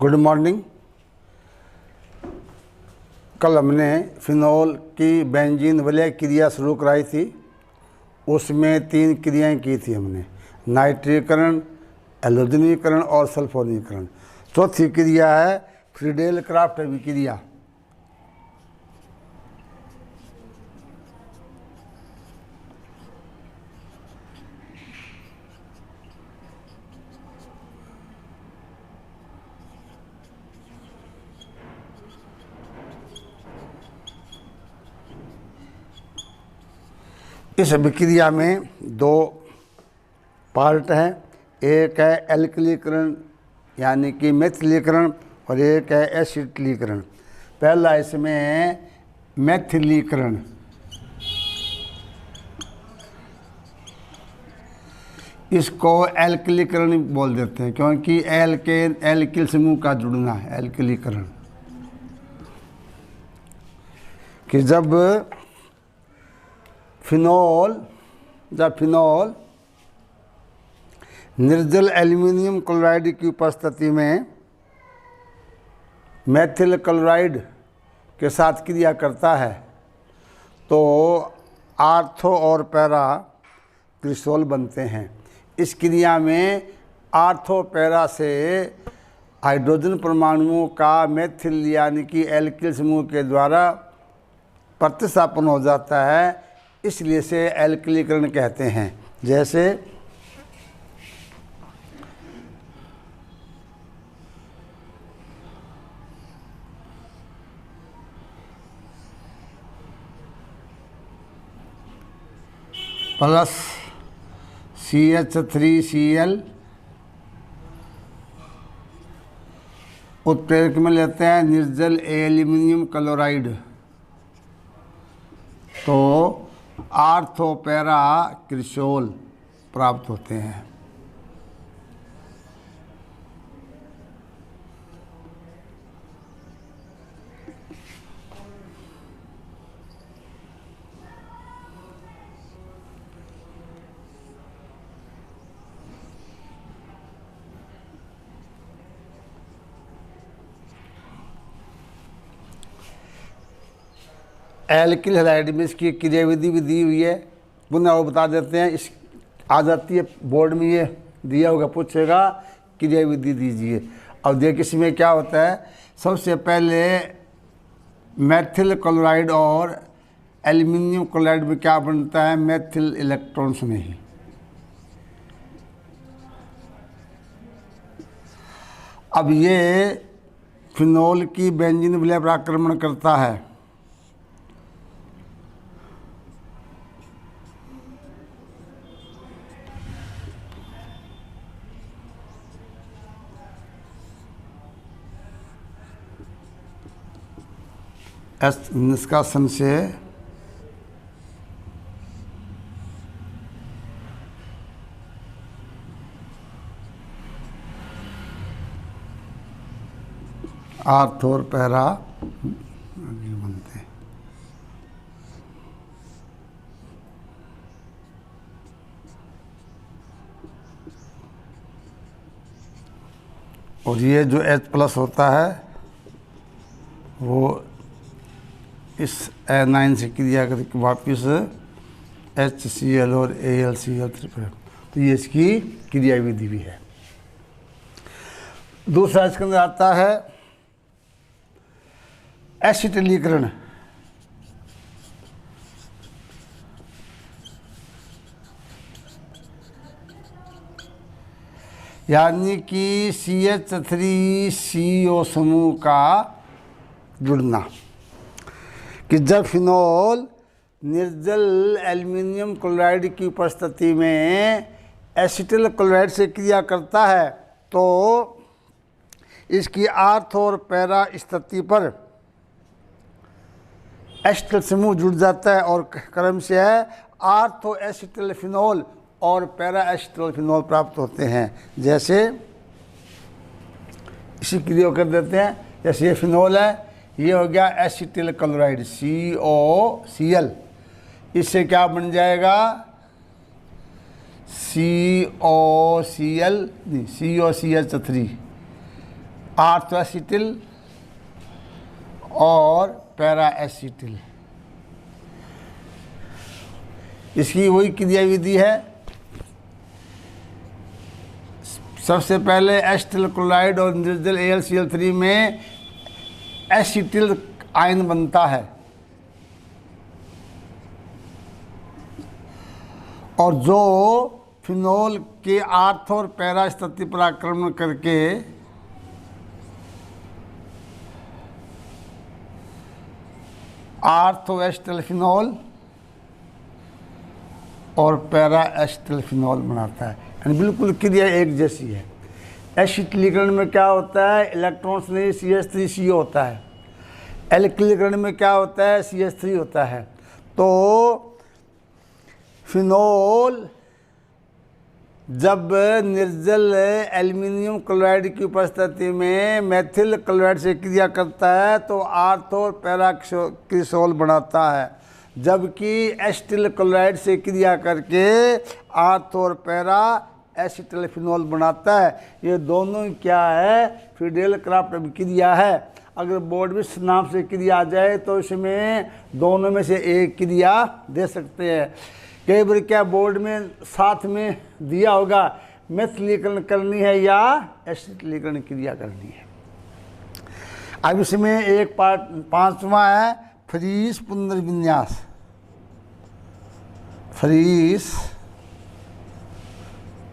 Good morning. कल हमने phenol की बेंजीन विलय क्रिया शुरू कराई थी। उसमें 3 क्रियाएं की थी हमने, नाइट्रीकरण, एल्यूमिनीकरण और सल्फोनीकरण। चौथी क्रिया है फ्रीडेल क्राफ्ट अभिक्रिया। इस अभिक्रिया में 2 पार्ट हैं। एक है एल्कलीकरण यानी कि मेथिलीकरण और एक है एसिटिलीकरण। पहला इसमें मेथिलीकरण। इसको एल्कलीकरण बोल देते हैं क्योंकि एल्किल समूह का जुड़ना है। एल्कलीकरण कि जब फिनोल निर्जल एल्युमिनियम क्लोराइड की उपस्थिति में मेथिल क्लोराइड के साथ क्रिया करता है तो आर्थो और पैरा क्रिस्टोल बनते हैं। इस क्रिया में आर्थो पैरा से हाइड्रोजन परमाणुओं का मेथिल यानी कि एल्किल समूह के द्वारा प्रतिस्थापन हो जाता है, इसलिए से एल्कलीकरण कहते हैं। जैसे प्लस CH3Cl उत्प्रेरक में लेते हैं निर्जल एल्युमिनियम क्लोराइड तो आर्थो पैरा क्रिस्टोल प्राप्त होते हैं। एल्किल हैलाइड में इसकी क्रियाविधि भी दी हुई है, पुनः वो बता देते हैं। इस आ जाती है बोर्ड में, ये दिया होगा, पूछेगा क्रियाविधि दीजिए। अब देखिए इसमें क्या होता है। सबसे पहले मेथिल क्लोराइड और एल्युमिनियम क्लोराइड में क्या बनता है, मेथिल इलेक्ट्रॉन्स में ही। अब ये फिनोल की बेंजीन विलय पर आक्रमण करता है। निष्कासन से आर्थो और पैरा बनते हैं। और ये जो H+ होता है वो इस A9 से क्रिया करके वापस HCl और AlCl तो ये इसकी क्रियाविधि भी है। दूसरा इसके अंदर आता है एसिटिलीकरण। यानी कि CH3CO समूह का जुड़ना कि जब फिनोल निर्जल एल्युमिनियम क्लोराइड की उपस्थिति में एसिटिल क्लोराइड से क्रिया करता है तो इसकी आर्थो और पैरा स्थिति पर एसिटिल समूह जुड़ जाता है और क्रम से है आर्थो एसिटिल फिनोल और पैरा एसिटिल फिनोल प्राप्त होते हैं। जैसे इसी क्रिया कर देते हैं। जैसे ये फिनोल है, ये हो गया एसिटिल क्लोराइड COCl। इससे क्या बन जाएगा, COCl नहीं COCH3 आर्थो एसिटिल और पैरा एसिटिल। इसकी वही क्रिया विधि है। सबसे पहले एसिटिल क्लोराइड और निर्जल AlCl3 में एसिटिल आयन बनता है और जो फिनोल के आर्थो और पैरा स्थिति पर आक्रमण करके आर्थो एसिटिल फिनोल और पैरा एसिटिल फिनोल बनाता है। यानी बिल्कुल क्रिया एक जैसी है। एसिटिलीकरण में क्या होता है, इलेक्ट्रॉन्स नहीं CH3CO होता है। एल्किलीकरण में क्या होता है, CH3 होता है। तो फिनोल जब निर्जल एल्युमिनियम क्लोराइड की उपस्थिति में मेथिल क्लोराइड से क्रिया करता है तो आर्थो और पैरा क्रिसोल बनाता है, जबकि एसिटिल क्लोराइड से क्रिया करके आर्थो और पैरा एसिटिल फिनोल बनाता है। ये दोनों क्या है, फिडेल क्राफ्ट अभिक्रिया है। अगर बोर्डविस नाम से क्रिया आ जाए तो इसमें दोनों में से एक क्रिया दे सकते हैं। कई बार क्या बोर्ड में साथ में दिया होगा मेथिलीकरण करनी है या एसिटिलीकरण क्रिया करनी है। अब इसमें एक पार्ट 5वां है फ्रीज पुनर्विन्यास। फ्रीज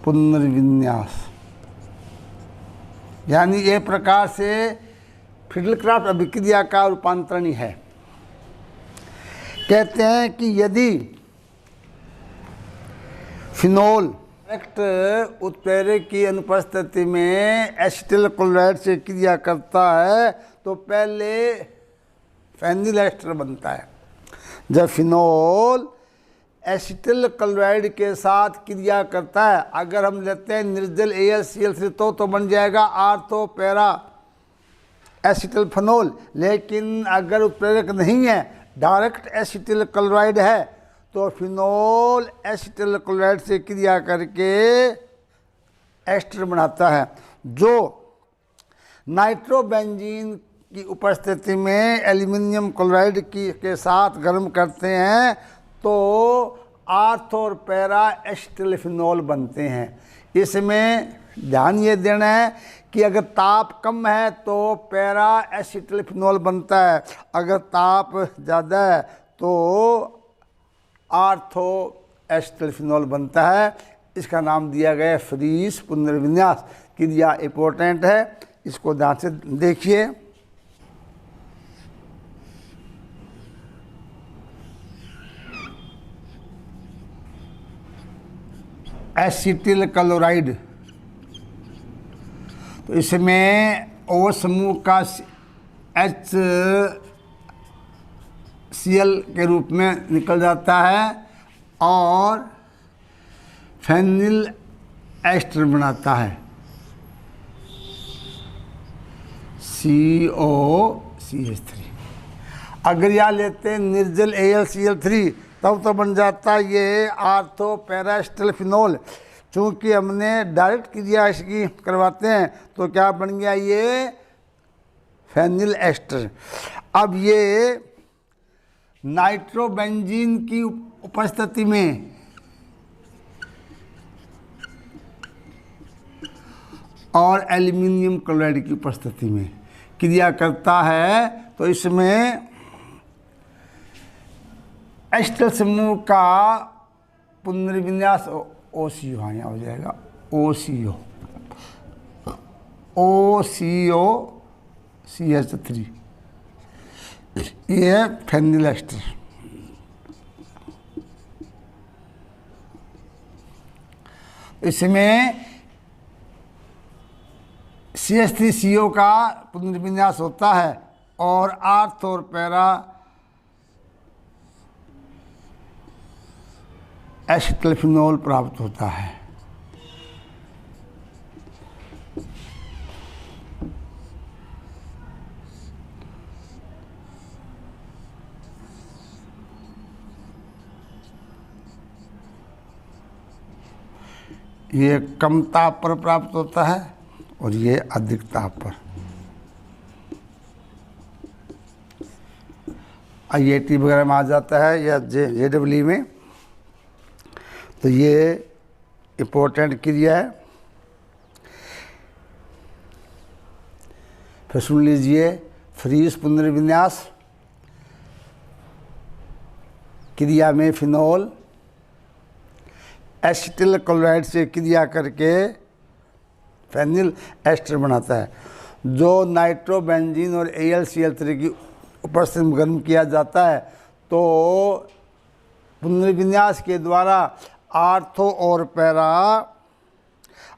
पुनर्विन्यास यानी एक प्रकार से फिडेलक्राफ्ट अभिक्रिया का रूपांतरण ही है। कहते हैं कि यदि फिनोल डायरेक्ट उत्प्रेरक की अनुपस्थिति में एसिटिल क्लोराइड से क्रिया करता है तो पहले फेनिल एस्टर बनता है। जब फिनोल एसिटिल क्लोराइड के साथ क्रिया करता है, अगर हम लेते हैं निर्जल AlCl3 तो बन जाएगा आर्थो पैरा एसिटिल फिनोल। लेकिन अगर उत्प्रेरक नहीं है, डायरेक्ट एसिटिल क्लोराइड है, तो फिनोल एसिटिल क्लोराइड से क्रिया करके एस्टर बनाता है। जो नाइट्रोबेंजीन की उपस्थिति में एल्युमिनियम क्लोराइड के साथ गर्म करते हैं तो आर्थो और पैरा एसिटिल फिनोल बनते हैं। इसमें ध्यान ये देना है कि अगर ताप कम है तो पैरा एसिटिल फिनोल बनता है, अगर ताप ज़्यादा है तो आर्थो एसिटिल फिनोल बनता है। इसका नाम दिया गया है फ्रीज पुनर्विन्यास। क्रिया इंपॉर्टेंट है, इसको ध्यान से देखिए। एसिटिल क्लोराइड, तो इसमें O समूह का HCl के रूप में निकल जाता है और फेनिल एस्टर बनाता है COCH3। अगर यहाँ लेते हैं निर्जल AlCl3 तब तो बन जाता है ये आर्थो पैरा एसिटिल फिनोल। चूँकि हमने डायरेक्ट क्रिया इसकी करवाते हैं तो क्या बन गया, ये फेनिल एस्टर। अब ये नाइट्रोबेंजीन की उपस्थिति में और एल्युमिनियम क्लोराइड की उपस्थिति में क्रिया करता है तो इसमें एसिटिल समूह का पुनर्विन्यास OCO यहाँ हो जाएगा OCOCH3। ये है फेनिल एस्टर। इसमें CH3CO का पुनर्विन्यास होता है और आर्थो और पैरा एसिटिल फिनोल प्राप्त होता है। ये कम ताप पर प्राप्त होता है और ये अधिक ताप पर। IIT वगैरह में आ जाता है या JEE में। तो ये इम्पोर्टेंट क्रिया है। फिर सुन लीजिए, फ्रीज पुनर्विन्यास क्रिया में फिनोल एसिटिल क्लोराइड से क्रिया करके फेनिल एस्टर बनाता है। जो नाइट्रोबेंजीन और AlCl3 की उपस्थिति में गर्म किया जाता है तो पुनर्विन्यास के द्वारा आर्थो और पैरा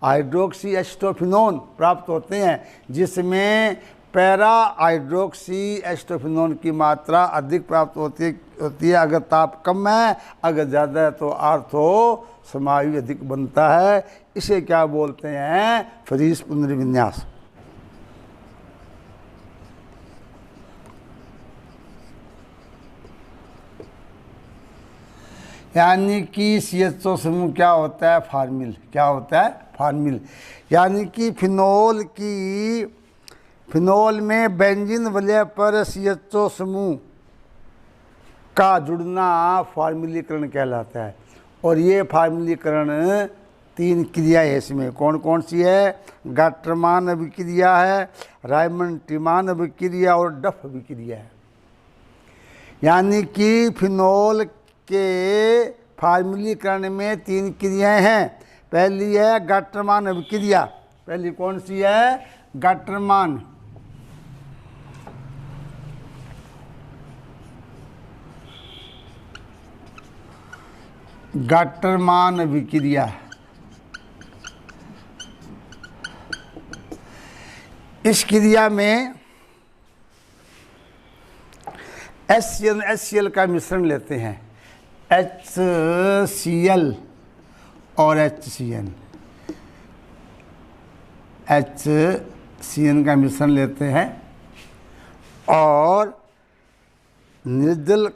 हाइड्रोक्सी एस्टोफिनोन प्राप्त होते हैं, जिसमें पैरा हाइड्रोक्सी एस्टोफिनोन की मात्रा अधिक प्राप्त होती है अगर ताप कम है, अगर ज़्यादा है तो आर्थो समायु अधिक बनता है। इसे क्या बोलते हैं? फ्रीज पुनर्विन्यास। यानी कि CH2 समूह क्या होता है? फार्मिल। क्या होता है? फार्मिल। यानी कि फिनोल में बेंजीन वलय पर CH2 समूह का जुड़ना फार्मिलीकरण कहलाता है। और ये फार्मिलीकरण 3 क्रिया है इसमें। कौन कौन सी है? गाटरमान अभिक्रिया है, रायमंड टिमान अभिक्रिया और डफ अभिक्रिया है। यानी कि फिनोल के फार्मिलीकरण में 3 क्रियाएं हैं। पहली है गाटरमान अभिक्रिया। पहली कौन सी है? गाटरमान अभिक्रिया। इस क्रिया में HCl का मिश्रण लेते हैं। HCl और HCN का मिश्रण लेते हैं और निर्जल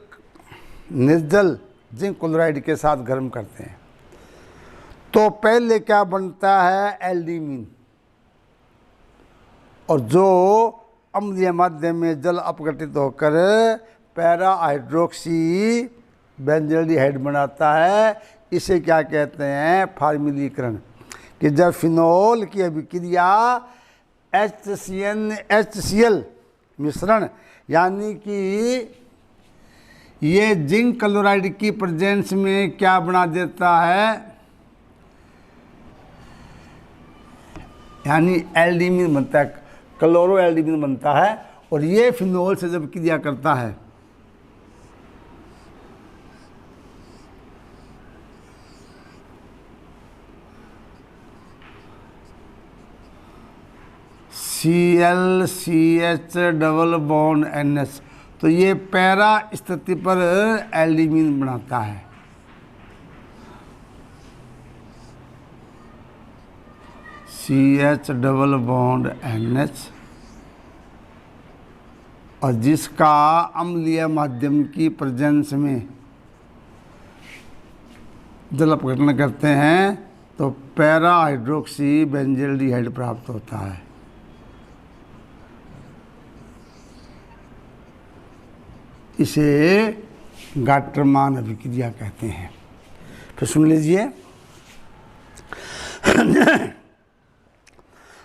जिंक क्लोराइड के साथ गर्म करते हैं। तो पहले क्या बनता है? एल्डिमीन। और जो अम्लीय माध्यम में जल अपघटित होकर पैरा हाइड्रोक्सी बेंजल्डिहाइड बनाता है। इसे क्या कहते हैं? फार्मिलीकरण। कि जब फिनोल की अभिक्रिया HCl मिश्रण यानी कि ये जिंक क्लोराइड की प्रेजेंस में क्या बना देता है? यानी एल्डिमीन बनता है, क्लोरो एल्डिमीन बनता है। और ये फिनोल से जब क्रिया करता है ClCH डबल बॉन्ड NH, तो ये पैरा स्थिति पर एल्डिमीन बनाता है। CH डबल बॉन्ड NH और जिसका अम्लीय माध्यम की प्रेजेंस में जल अपघटन करते हैं तो पैरा हाइड्रोक्सी बेंजल्डिहाइड प्राप्त होता है। इसे गाटरमान अभिक्रिया कहते हैं। फिर सुन लीजिए,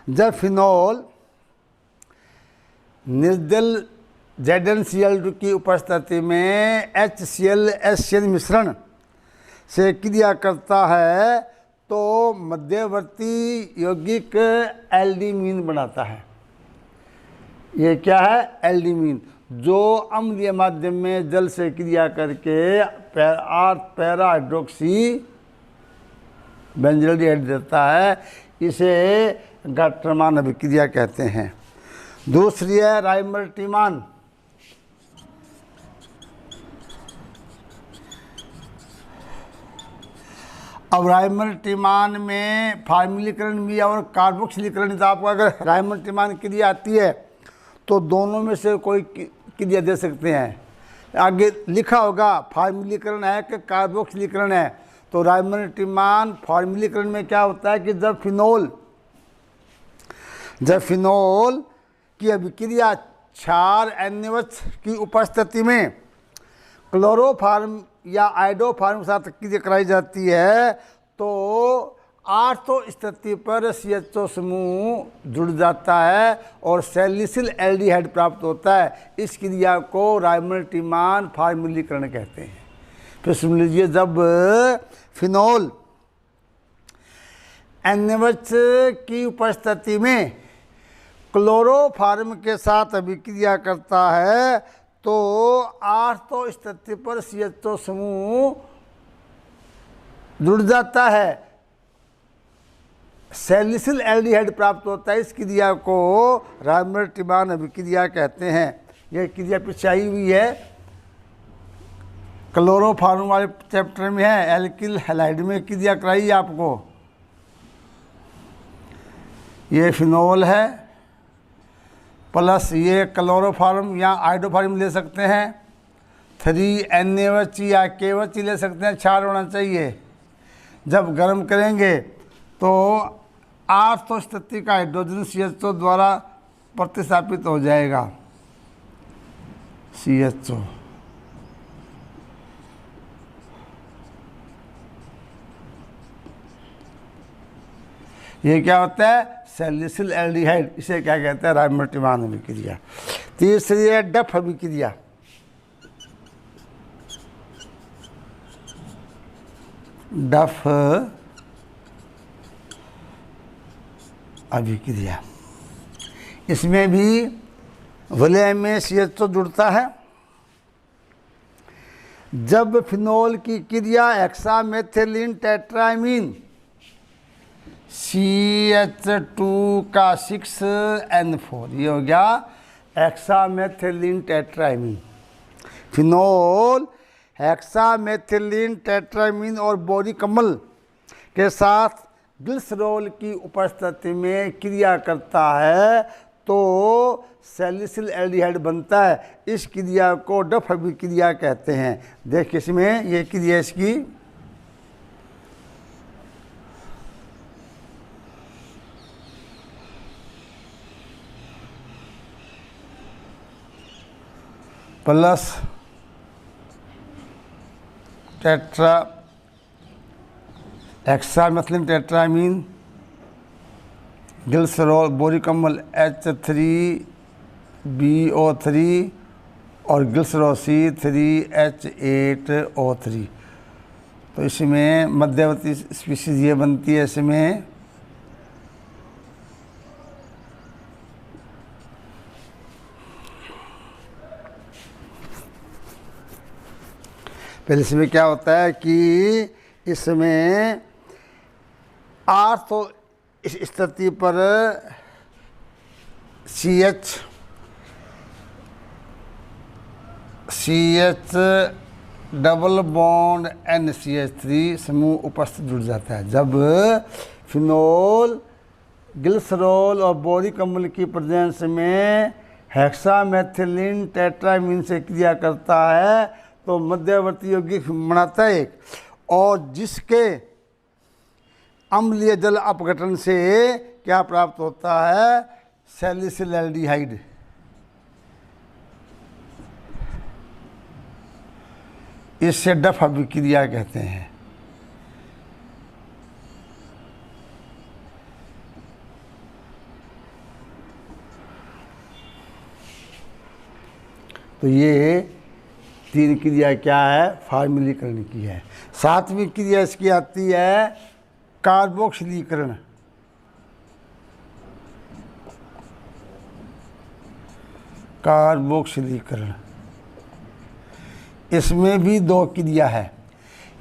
जब फिनोल निर्जल ZnCl2 की उपस्थिति में HCl मिश्रण से क्रिया करता है तो मध्यवर्ती यौगिक एल्डिमीन बनाता है। ये क्या है? एल्डिमीन, जो अम्लीय माध्यम में जल से क्रिया करके पैरा हाइड्रोक्सी बेंजल्डिहाइड देता है। इसे गाटरमान अभिक्रिया कहते हैं। दूसरी है राइमर्टिमान। अब राइमर्टिमान में फार्मिलीकरण भी और कार्बोक्सिलीकरण। तो आपको अगर राइमर्टिमान क्रिया आती है तो दोनों में से कोई क्रिया दे सकते हैं। आगे लिखा होगा फार्मिलीकरण है कि कार्बोक्सिलीकरण है। तो राइमर्टिमान फार्मिलीकरण में क्या होता है कि जब फिनोल की अभिक्रिया क्षार NaOH की उपस्थिति में क्लोरोफार्म या आइडोफार्म के साथ क्रिया कराई जाती है तो 8 स्थिति पर CHO समूह जुड़ जाता है और सैलिसिल एल्डिहाइड प्राप्त होता है। इस क्रिया को राइमल्टीमान फॉर्म्युलीकरण कहते हैं। फिर सुन लीजिए, जब फिनोल NaOH की उपस्थिति में क्लोरोफार्म के साथ अभिक्रिया करता है तो 8 स्थिति पर CHO समूह जुड़ जाता है, सैलिसिल एल्डिहाइड प्राप्त होता है। इस क्रिया को राइमल्टीमान अभिक्रिया कहते हैं। यह क्रिया पीछे आई हुई है, क्लोरोफार्म वाले चैप्टर में है, एल्किल हैलाइड में क्रिया कराई आपको। ये फिनोल है प्लस ये क्लोरोफार्म या आइडोफार्म ले सकते हैं, 3NaOH या KOH ले सकते हैं, 4 होना चाहिए। जब गर्म करेंगे तो 8 स्थिति का हाइड्रोजन CHO द्वारा प्रतिस्थापित हो जाएगा, CHO। ये क्या होता है? Salicyl aldehyde. इसे क्या कहते हैं? राइमल्टीमान अभिक्रिया। तीसरी है डफ अभिक्रिया। डफ अभिक्रिया, इसमें भी विलय में CHO जुड़ता है। जब फिनोल की क्रिया हेक्सामेथिलीन टेट्रामीन CH2 का 6N4, ये हो गया hexamethylene tetrammine. Phenol hexamethylene tetrammine और बोरिक अम्ल के साथ ग्लिसरॉल की उपस्थिति में क्रिया करता है तो सैलिसिल एल्डिहाइड बनता है। इस क्रिया को डफ अभिक्रिया कहते हैं। देखिए इसमें ये क्रिया इसकी plus tetra hexamethylene tetrammine glycerol boric अम्ल H3BO3 और ग्लिसरॉल C3H8O3। तो इसमें मध्यवर्ती स्पीशीज ये बनती है। इसमें पहले इसमें क्या होता है कि इसमें 8 इस स्थिति पर CH डबल बॉन्ड NCH3 समूह उपस्थित जुड़ जाता है। जब फिनोल ग्लिसरॉल और बोरिक अम्ल की प्रेजेंस में हेक्सामेथिलीन टेट्रामीन से क्रिया करता है तो मध्यवर्ती यौगिक बनाता है एक, और जिसके अम्लीय जल अपघटन से क्या प्राप्त होता है? Salicyl aldehyde. इससे डफ अभिक्रिया कहते हैं। तो ये 3 क्रिया क्या है? फॉर्म्युलीकरण की है। 7वीं क्रिया इसकी आती है कार्बोक्सिलीकरण। कार्बोक्सिलीकरण, इसमें भी 2 क्रिया है,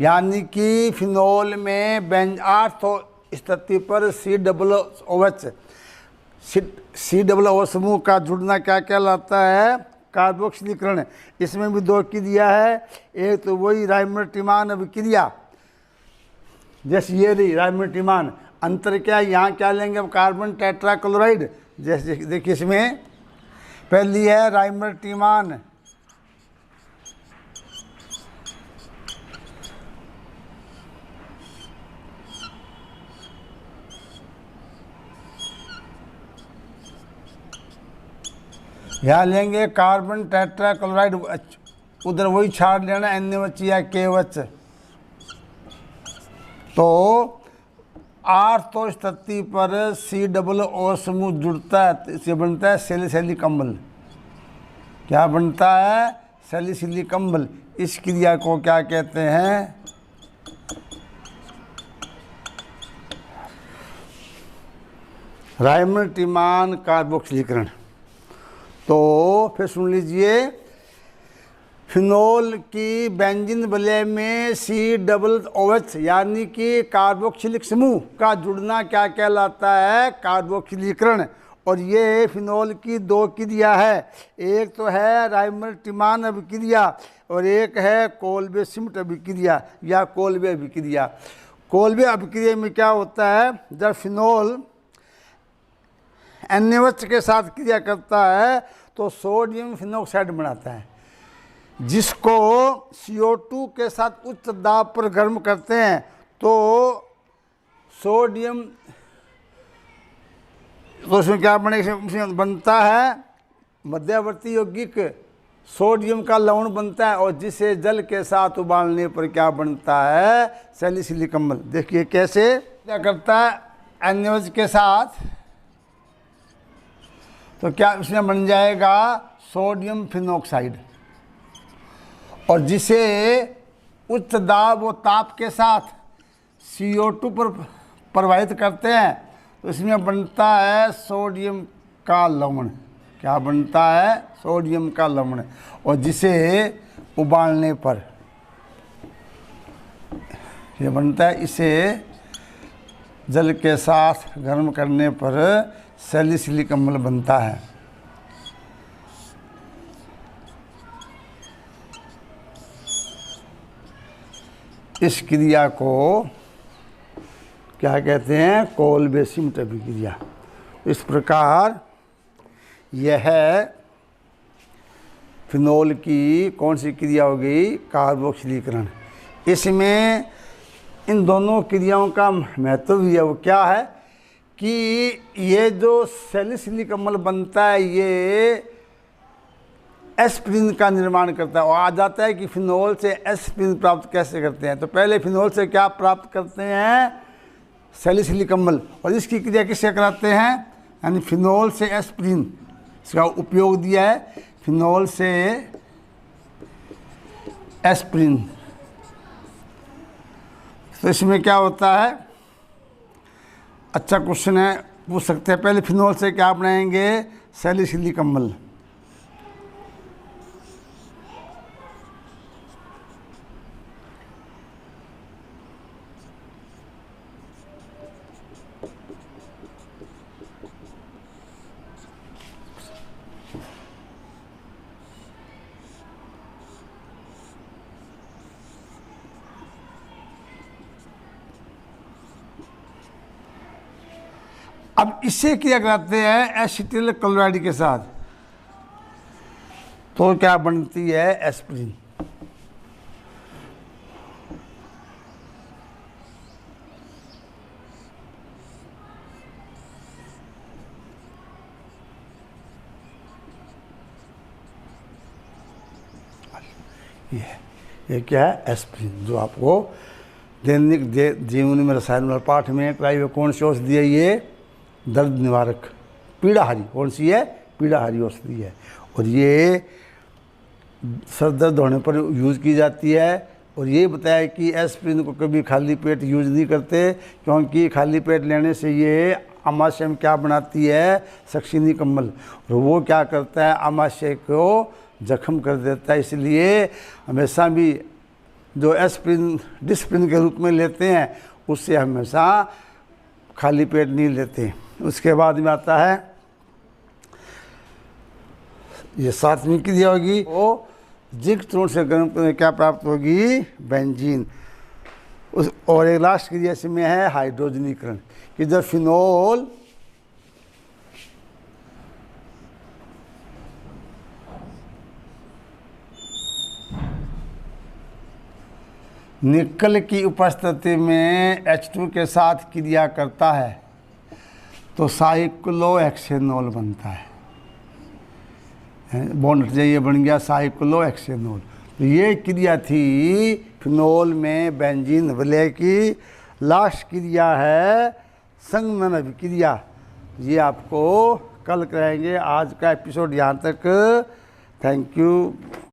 यानी कि फिनोल में 8 स्थिति पर COOH समूह का जुड़ना क्या कहलाता है? कार्बोक्सिलीकरण। इसमें भी 2 क्रिया है। एक तो वही राइमल्टीमान अभिक्रिया, जैसे ये रही राइमल्टीमान। अंतर क्या है? यहाँ क्या लेंगे अब? Carbon tetrachloride. जैसे देखिए इसमें पहली है राइमल्टीमान, यहाँ लेंगे कार्बन टेट्राक्लोराइड उधर वही छाड़ लेना NaOH या KOH। तो आर्थो स्थिति पर COO समूह जुड़ता है, तो इसे बनता है सैलिसिलिक अम्ल। क्या बनता है? सैलिसिलिक अम्ल। इस क्रिया को क्या कहते हैं? रायमंड-टीमान कार्बोक्सिलीकरण। तो फिर सुन लीजिए, फिनोल की बेंजीन वलय में COOH यानी कि कार्बोक्सिलिक समूह का जुड़ना क्या कहलाता है? कार्बोक्सिलीकरण। और ये फिनोल की दो क्रिया है, एक तो है रायमंड-टीमान अभिक्रिया और एक है कोल्बे-सिमट अभिक्रिया या कोल्बे अभिक्रिया। कोल्बे अभिक्रिया में क्या होता है? जब फिनोल NaOH के साथ क्रिया करता है तो सोडियम फिनोक्साइड बनाता है, जिसको CO2 के साथ उच्च दाब पर गर्म करते हैं तो सोडियम, तो उसमें क्या उसमें बनता है? मध्यवर्ती यौगिक सोडियम का लवण बनता है, और जिसे जल के साथ उबालने पर क्या बनता है? सैलिसिलिक अम्ल। देखिए कैसे क्या करता है NaOH के साथ, तो क्या उसमें बन जाएगा सोडियम फिनोक्साइड, और जिसे उच्च दाब और ताप के साथ CO2 पर प्रवाहित करते हैं तो इसमें बनता है सोडियम का लवण। क्या बनता है? सोडियम का लवण, और जिसे उबालने पर ये बनता है, इसे जल के साथ गर्म करने पर सैलिसिलिक अम्ल बनता है। इस क्रिया को क्या कहते हैं? कोल्बे-सिमट अभिक्रिया। इस प्रकार यह फिनोल की कौन सी क्रिया हो गई? कार्बोक्सिलीकरण। इसमें इन दोनों क्रियाओं का महत्व भी है। वो क्या है कि ये जो सैलिसिलिक अम्ल बनता है ये एस्पिरिन का निर्माण करता है। और आ जाता है कि फिनोल से एस्पिरिन प्राप्त कैसे करते हैं? तो पहले फिनोल से क्या प्राप्त करते हैं? सैलिसिलिक अम्ल। और इसकी क्रिया किससे कराते हैं? यानी फिनोल से एस्पिरिन, इसका उपयोग दिया है, फिनोल से एस्पिरिन। तो इसमें क्या होता है? अच्छा क्वेश्चन है, पूछ सकते हैं। पहले फिनोल से क्या बनाएंगे? सैलिसिलिक अम्ल। अब इससे क्या कराते हैं? एसिटिल क्लोराइड के साथ, तो क्या बनती है? एस्पिरिन। ये क्या है? एस्पिरिन, जो आपको दैनिक जीवन में रसायन पाठ में कराई। कौन सी औषधि है ये? दर्द निवारक, पीड़ाहारी। कौन सी है? पीड़ाहारी औषधि है। और ये सर दर्द होने पर यूज़ की जाती है। और ये बताया कि एस्पिरिन को कभी खाली पेट यूज़ नहीं करते, क्योंकि खाली पेट लेने से ये आमाशय में क्या बनाती है? सक्सिनिक अम्ल। और वो क्या करता है? आमाशय को जख्म कर देता है। इसलिए हमेशा भी जो एस्पिरिन डिस्प्रिन के रूप में लेते हैं उससे हमेशा खाली पेट नहीं लेते। उसके बाद में आता है ये सातवीं क्रिया होगी, वो जिंक चूर्ण से गर्म करने क्या प्राप्त होगी? बेंजीन। उस और एक लास्ट क्रिया इसमें है हाइड्रोजनीकरण, कि जब फिनोल निकल की उपस्थिति में H2 के साथ क्रिया करता है तो साइक्लोहेक्सेनॉल बनता है। बॉन्ड हट जाइए, बन गया साइक्लोहेक्सेनॉल। ये क्रिया थी फिनोल में बेंजीन विलय की। लास्ट क्रिया है संघनन अभिक्रिया। ये आपको कल करेंगे। आज का एपिसोड यहाँ तक। Thank you.